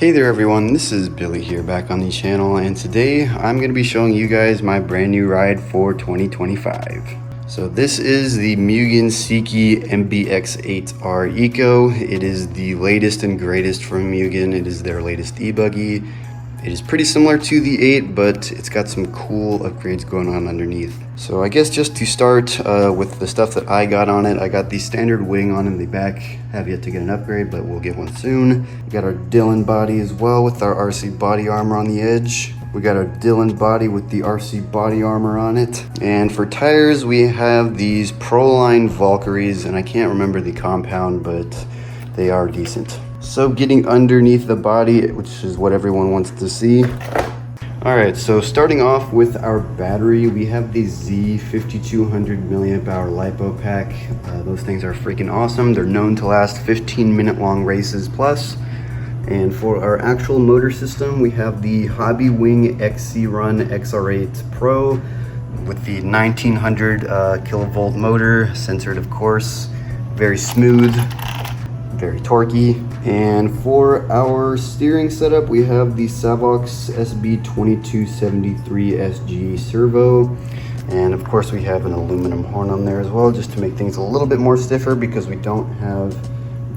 Hey there everyone, this is Billy here back on the channel, and today I'm going to be showing you guys my brand new ride for 2025. So this is the Mugen Seiki MBX8R Eco. It is the latest and greatest from Mugen. It is their latest e-buggy. It is pretty similar to the 8, but it's got some cool upgrades going on underneath. So I guess just to start with the stuff that I got on it, I got the standard wing on in the back. Have yet to get an upgrade, but we'll get one soon. We got our Dylan body as well with our RC body armor on the edge. We got our Dylan body with the RC body armor on it. And for tires, we have these Proline Valkyries, and I can't remember the compound, but they are decent. So getting underneath the body, which is what everyone wants to see. All right, so starting off with our battery, we have the Z5200 milliamp hour LiPo pack. Those things are freaking awesome. They're known to last 15-minute long races plus. And for our actual motor system, we have the Hobby Wing XC Run XR8 Pro with the 1900 kilovolt motor, censored of course, very smooth, very torquey. And for our steering setup, we have the Savox SB2273SG servo, and of course we have an aluminum horn on there as well, just to make things a little bit more stiffer because we don't have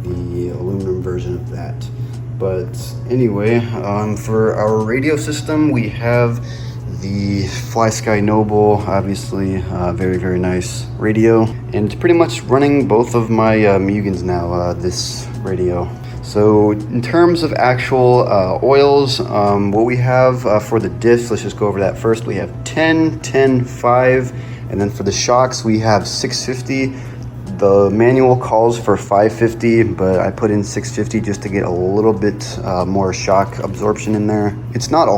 the aluminum version of that. But anyway, for our radio system, we have the FlySky Noble, obviously very nice radio, and it's pretty much running both of my Mugens now, this radio. So in terms of actual oils, what we have for the diffs, let's just go over that first. We have 10, 10, 5, and then for the shocks we have 650. The manual calls for 550, but I put in 650 just to get a little bit more shock absorption in there. It's not a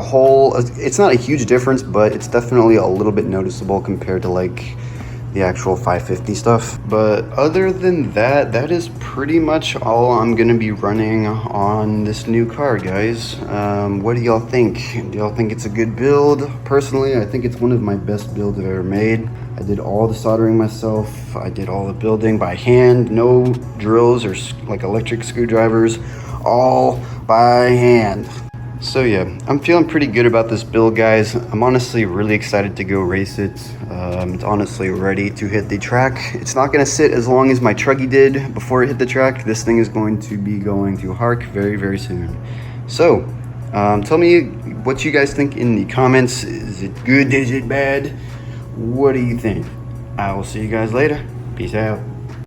huge difference, but it's definitely a little bit noticeable compared to like the actual 550 stuff. But other than that, that is pretty much all I'm gonna be running on this new car, guys. What do y'all think? Do y'all think it's a good build? Personally, I think it's one of my best builds I've ever made. I did all the soldering myself. I did all the building by hand, no drills or like electric screwdrivers, all by hand. So yeah, I'm feeling pretty good about this build, guys. I'm honestly really excited to go race it. It's honestly ready to hit the track. It's not gonna sit as long as my Truggy did before it hit the track. This thing is going to be going to Hark very soon. So tell me what you guys think in the comments. Is it good? Is it bad? What do you think? I will see you guys later. Peace out.